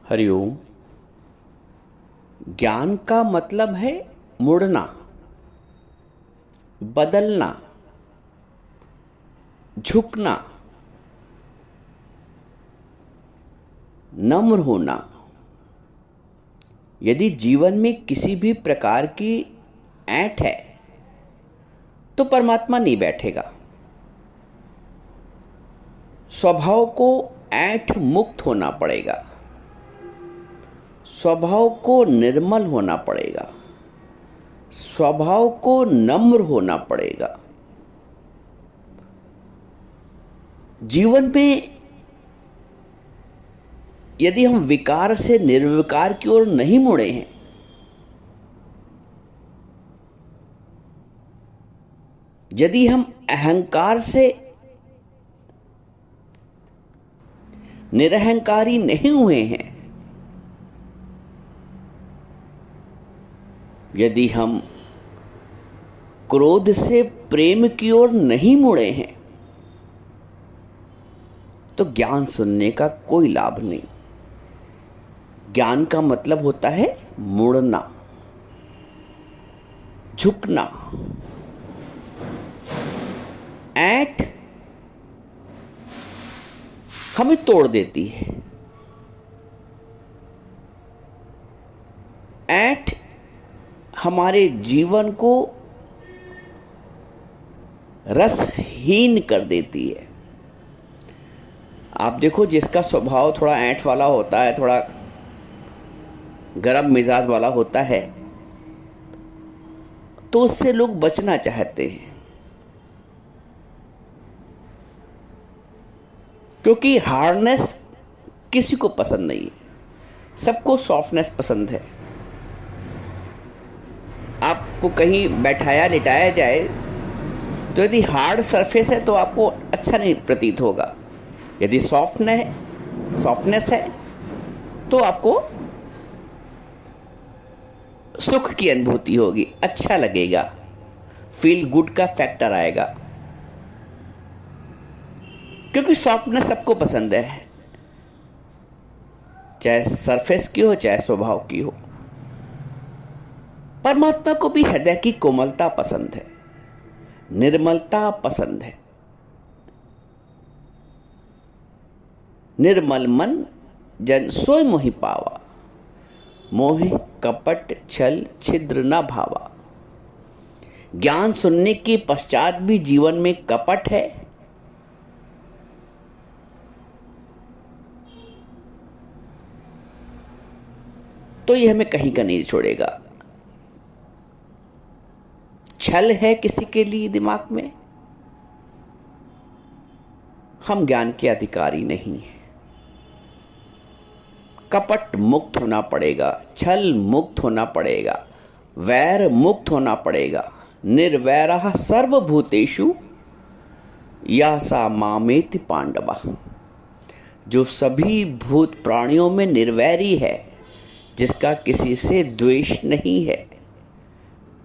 हरिओम। ज्ञान का मतलब है मुड़ना, बदलना, झुकना, नम्र होना। यदि जीवन में किसी भी प्रकार की ऐंठ है तो परमात्मा नहीं बैठेगा। स्वभाव को ऐंठ मुक्त होना पड़ेगा, स्वभाव को निर्मल होना पड़ेगा, स्वभाव को नम्र होना पड़ेगा। जीवन में यदि हम विकार से निर्विकार की ओर नहीं मुड़े हैं, यदि हम अहंकार से निरहंकारी नहीं हुए हैं, यदि हम क्रोध से प्रेम की ओर नहीं मुड़े हैं, तो ज्ञान सुनने का कोई लाभ नहीं। ज्ञान का मतलब होता है मुड़ना, झुकना। ऐंठ हमें तोड़ देती है। ऐंठ हमारे जीवन को रसहीन कर देती है। आप देखो, जिसका स्वभाव थोड़ा ऐंठ वाला होता है, थोड़ा गरम मिजाज वाला होता है, तो उससे लोग बचना चाहते हैं, क्योंकि हार्डनेस किसी को पसंद नहीं है। सबको सॉफ्टनेस पसंद है। आपको कहीं बैठाया लिटाया जाए तो यदि हार्ड सरफेस है तो आपको अच्छा नहीं प्रतीत होगा। यदि सॉफ्टनेस है तो आपको सुख की अनुभूति होगी, अच्छा लगेगा, फील गुड का फैक्टर आएगा, क्योंकि सॉफ्टनेस सबको पसंद है, चाहे सरफेस की हो चाहे स्वभाव की हो। परमात्मा को भी हृदय की कोमलता पसंद है, निर्मलता पसंद है। निर्मल मन जन सोय मोहि पावा, मोह कपट छल छिद्र न भावा। ज्ञान सुनने के पश्चात भी जीवन में कपट है, तो यह हमें कहीं का नहीं छोड़ेगा। छल है किसी के लिए दिमाग में, हम ज्ञान के अधिकारी नहीं हैं। कपट मुक्त होना पड़ेगा, छल मुक्त होना पड़ेगा, वैर मुक्त होना पड़ेगा। निर्वैरः सर्वभूतेषु या सा मामेति पांडवा। जो सभी भूत प्राणियों में निर्वैरी है, जिसका किसी से द्वेष नहीं है,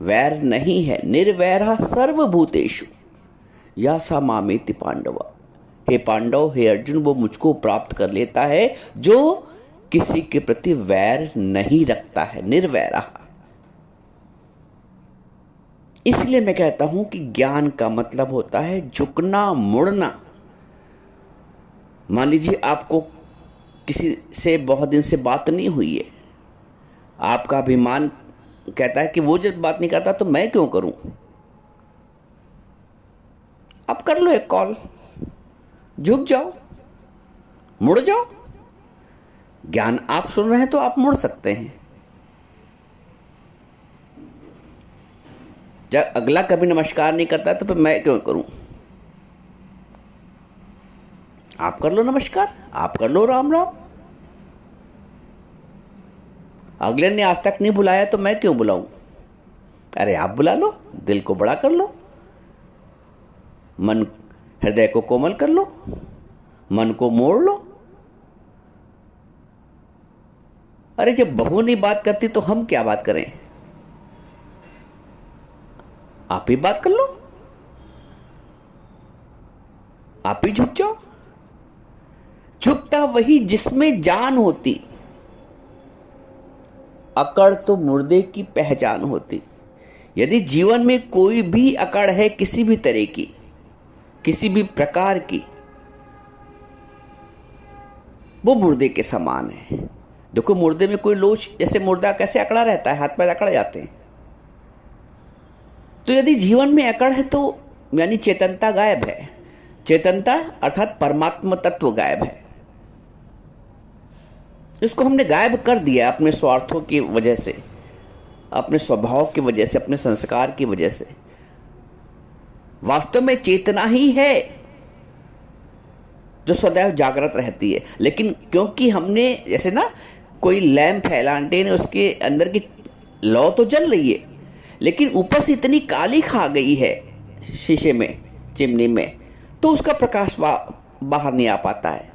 वैर नहीं है। निर्वैरः सर्वभूतेषु या सा मामेति पांडवा। हे पांडव, हे अर्जुन, वो मुझको प्राप्त कर लेता है जो किसी के प्रति वैर नहीं रखता है, निर्वैरः। इसलिए मैं कहता हूं कि ज्ञान का मतलब होता है झुकना, मुड़ना। मान लीजिए आपको किसी से बहुत दिन से बात नहीं हुई है, आपका अभिमान कहता है कि वो जब बात नहीं करता तो मैं क्यों करूं। आप कर लो एक कॉल, झुक जाओ, मुड़ जाओ। ज्ञान आप सुन रहे हैं तो आप मुड़ सकते हैं। जब अगला कभी नमस्कार नहीं करता तो फिर मैं क्यों करूं। आप कर लो नमस्कार, आप कर लो राम राम। अगले ने आज तक नहीं बुलाया तो मैं क्यों बुलाऊं। अरे आप बुला लो, दिल को बड़ा कर लो, मन हृदय को कोमल कर लो, मन को मोड़ लो। अरे जब बहू नहीं बात करती तो हम क्या बात करें। आप ही बात कर लो, आप ही झुक जाओ। झुकता वही जिसमें जान होती, अकड़ तो मुर्दे की पहचान होती। यदि जीवन में कोई भी अकड़ है किसी भी तरह की, किसी भी प्रकार की, वो मुर्दे के समान है। देखो मुर्दे में कोई लोच, जैसे मुर्दा कैसे अकड़ा रहता है, हाथ पैर अकड़ जाते हैं। तो यदि जीवन में अकड़ है तो यानी चेतनता गायब है। चेतनता अर्थात परमात्मा तत्व गायब है। इसको हमने गायब कर दिया अपने स्वार्थों की वजह से, अपने स्वभाव की वजह से, अपने संस्कार की वजह से। वास्तव में चेतना ही है जो सदैव जागृत रहती है, लेकिन क्योंकि हमने, जैसे ना कोई लैंप है, लालटेन है, उसके अंदर की लौ तो जल रही है, लेकिन ऊपर से इतनी काली खा गई है शीशे में, चिमनी में, तो उसका प्रकाश बाहर नहीं आ पाता है।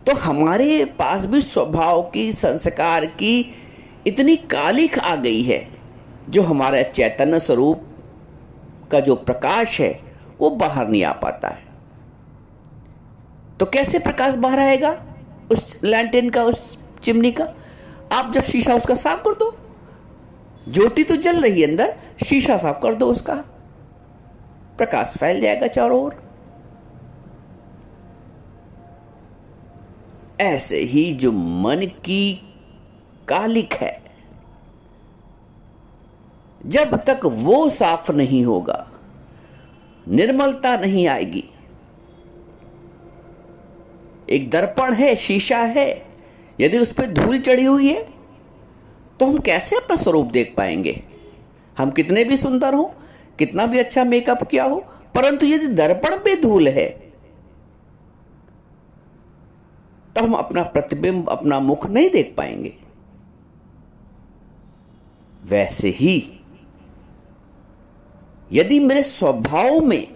तो हमारे पास भी स्वभाव की, संस्कार की इतनी कालिख आ गई है, जो हमारे चैतन्य स्वरूप का जो प्रकाश है वो बाहर नहीं आ पाता है। तो कैसे प्रकाश बाहर आएगा उस लैंटेन का, उस चिमनी का? आप जब शीशा उसका साफ कर दो, ज्योति तो जल रही है अंदर, शीशा साफ कर दो उसका, प्रकाश फैल जाएगा चारों ओर। ऐसे ही जो मन की कालिक है, जब तक वो साफ नहीं होगा, निर्मलता नहीं आएगी। एक दर्पण है, शीशा है, यदि उस पर धूल चढ़ी हुई है तो हम कैसे अपना स्वरूप देख पाएंगे? हम कितने भी सुंदर हो, कितना भी अच्छा मेकअप किया हो, परंतु यदि दर्पण पे धूल है तो हम अपना प्रतिबिंब, अपना मुख नहीं देख पाएंगे। वैसे ही यदि मेरे स्वभाव में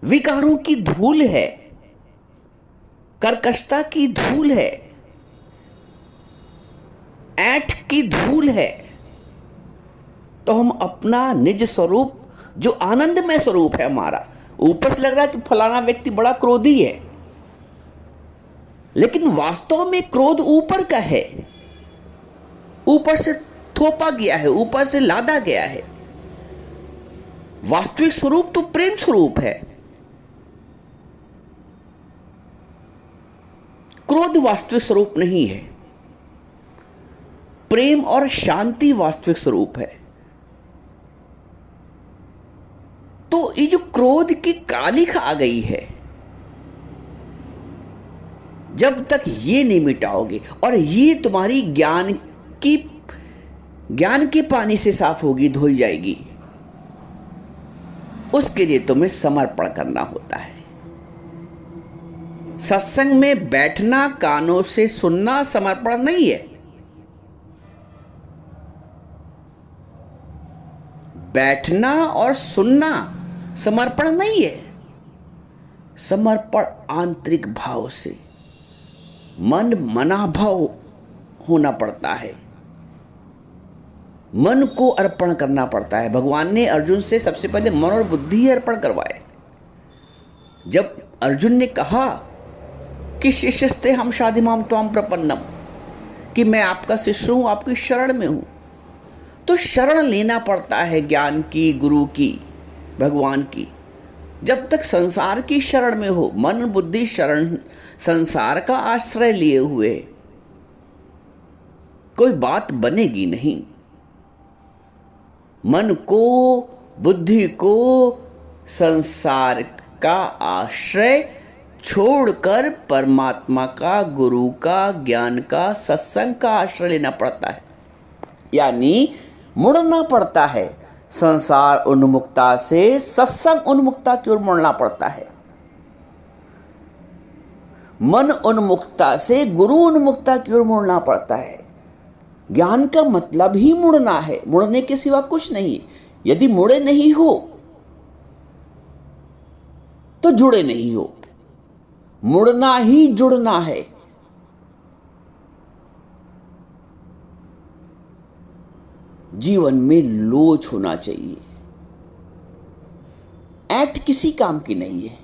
विकारों की धूल है, कर्कशता की धूल है, ऐंठ की धूल है, तो हम अपना निज स्वरूप, जो आनंदमय स्वरूप है हमारा, ऊपर से लग रहा है कि फलाना व्यक्ति बड़ा क्रोधी है, लेकिन वास्तव में क्रोध ऊपर का है, ऊपर से थोपा गया है, ऊपर से लादा गया है। वास्तविक स्वरूप तो प्रेम स्वरूप है। क्रोध वास्तविक स्वरूप नहीं है, प्रेम और शांति वास्तविक स्वरूप है। तो ये जो क्रोध की कालिख आ गई है, जब तक ये नहीं मिटाओगे, और ये तुम्हारी ज्ञान के पानी से साफ होगी, धोई जाएगी, उसके लिए तुम्हें समर्पण करना होता है। सत्संग में बैठना, कानों से सुनना समर्पण नहीं है। बैठना और सुनना समर्पण नहीं है। समर्पण आंतरिक भाव से, मन मनाभाव होना पड़ता है, मन को अर्पण करना पड़ता है। भगवान ने अर्जुन से सबसे पहले मन और बुद्धि ही अर्पण करवाए। जब अर्जुन ने कहा कि शिष्यस्ते हम शाधिमाम त्वाम प्रपन्नम, कि मैं आपका शिष्य हूं, आपकी शरण में हूं, तो शरण लेना पड़ता है ज्ञान की, गुरु की, भगवान की। जब तक संसार की शरण में हो, मन बुद्धि शरण, संसार का आश्रय लिए हुए, कोई बात बनेगी नहीं। मन को, बुद्धि को संसार का आश्रय छोड़कर परमात्मा का, गुरु का, ज्ञान का, सत्संग का आश्रय लेना पड़ता है। यानी मुड़ना पड़ता है। संसार उन्मुक्ता से सत्संग उन्मुक्ता की ओर मुड़ना पड़ता है। मन उन्मुक्ता से गुरु उन्मुक्ता की ओर मुड़ना पड़ता है। ज्ञान का मतलब ही मुड़ना है, मुड़ने के सिवा कुछ नहीं। यदि मुड़े नहीं हो तो जुड़े नहीं हो। मुड़ना ही जुड़ना है। जीवन में लोच होना चाहिए। ऐट किसी काम की नहीं है।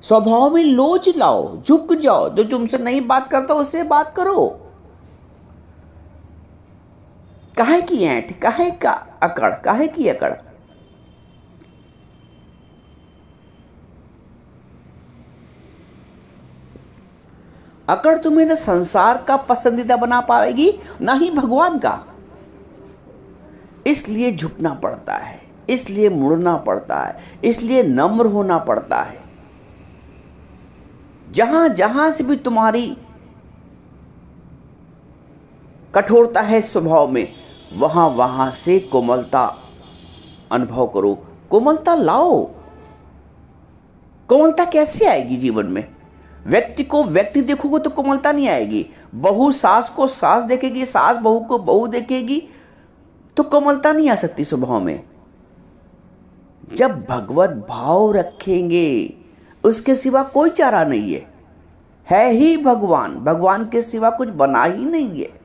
स्वभाव में लोच लाओ, झुक जाओ, जो तुमसे नहीं बात करता उससे बात करो। काहे की ऐंठ, काहे का अकड़, काहे की अकड़। अकड़ तुम्हें न संसार का पसंदीदा बना पाएगी, ना ही भगवान का। इसलिए झुकना पड़ता है, इसलिए मुड़ना पड़ता है, इसलिए नम्र होना पड़ता है। जहां जहां से भी तुम्हारी कठोरता है स्वभाव में, वहां वहां से कोमलता अनुभव करो, कोमलता लाओ। कोमलता कैसे आएगी जीवन में? व्यक्ति को व्यक्ति देखोगे तो कोमलता नहीं आएगी। बहू सास को सास देखेगी, सास बहू को बहू देखेगी तो कोमलता नहीं आ सकती स्वभाव में। जब भगवत भाव रखेंगे, उसके सिवा कोई चारा नहीं है ही भगवान, भगवान के सिवा कुछ बना ही नहीं है।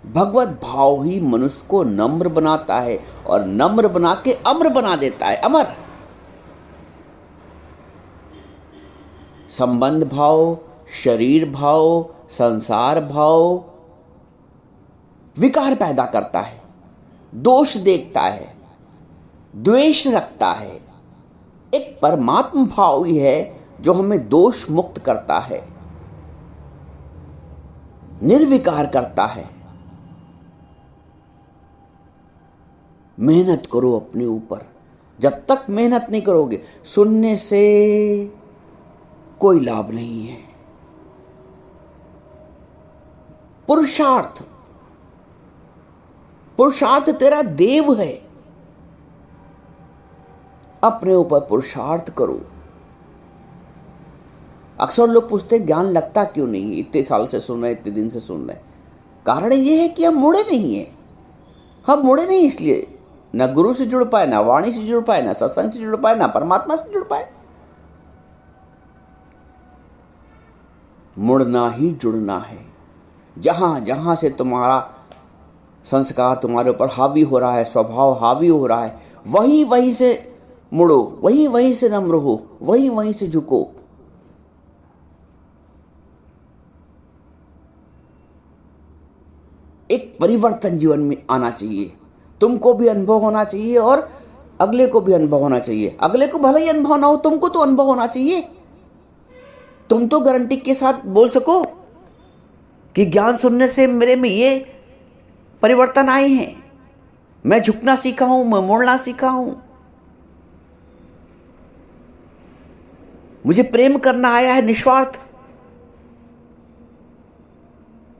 भगवत भाव ही मनुष्य को नम्र बनाता है और नम्र बना के अम्र बना देता है, अमर। संबंध भाव, शरीर भाव, संसार भाव विकार पैदा करता है, दोष देखता है, द्वेष रखता है। एक परमात्म भाव ही है जो हमें दोष मुक्त करता है, निर्विकार करता है। मेहनत करो अपने ऊपर। जब तक मेहनत नहीं करोगे, सुनने से कोई लाभ नहीं है। पुरुषार्थ, पुरुषार्थ तेरा देव है। अपने ऊपर पुरुषार्थ करो। अक्सर लोग पूछते हैं ज्ञान लगता क्यों नहीं है, इतने साल से सुन रहे, इतने दिन से सुन रहे। कारण ये है कि हम मुड़े नहीं है। हम मुड़े नहीं इसलिए, न गुरु से जुड़ पाए, ना वाणी से जुड़ पाए, ना सत्संग से जुड़ पाए, ना परमात्मा से जुड़ पाए। मुड़ना ही जुड़ना है। जहां जहां से तुम्हारा संस्कार तुम्हारे ऊपर हावी हो रहा है, स्वभाव हावी हो रहा है, वहीं वहीं से मुड़ो, वहीं वहीं से नम्र हो, वहीं वहीं से झुको। एक परिवर्तन जीवन में आना चाहिए। तुमको भी अनुभव होना चाहिए और अगले को भी अनुभव होना चाहिए। अगले को भले ही अनुभव ना हो, तुमको तो अनुभव होना चाहिए। तुम तो गारंटी के साथ बोल सको कि ज्ञान सुनने से मेरे में ये परिवर्तन आए हैं, मैं झुकना सीखा हूं, मैं मुड़ना सीखा हूं, मुझे प्रेम करना आया है निस्वार्थ।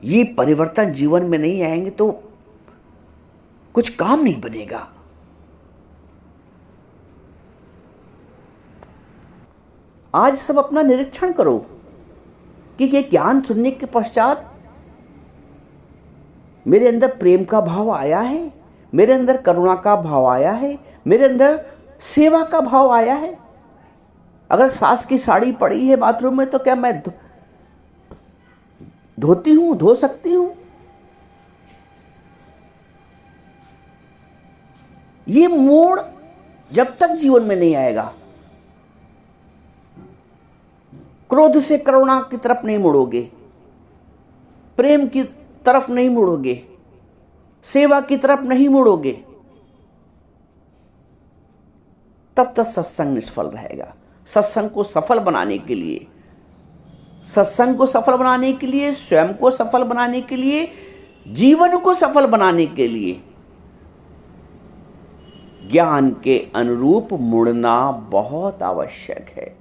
ये परिवर्तन जीवन में नहीं आएंगे तो कुछ काम नहीं बनेगा। आज सब अपना निरीक्षण करो कि ये ज्ञान सुनने के पश्चात मेरे अंदर प्रेम का भाव आया है, मेरे अंदर करुणा का भाव आया है, मेरे अंदर सेवा का भाव आया है। अगर सास की साड़ी पड़ी है बाथरूम में तो क्या मैं धोती हूं, धो सकती हूं? ये मोड़ जब तक जीवन में नहीं आएगा, क्रोध से करुणा की तरफ नहीं मुड़ोगे, प्रेम की तरफ नहीं मुड़ोगे, सेवा की तरफ नहीं मुड़ोगे, तब तक सत्संग निष्फल रहेगा। सत्संग को सफल बनाने के लिए, सत्संग को सफल बनाने के लिए, स्वयं को सफल बनाने के लिए, जीवन को सफल बनाने के लिए ज्ञान के अनुरूप मुड़ना बहुत आवश्यक है।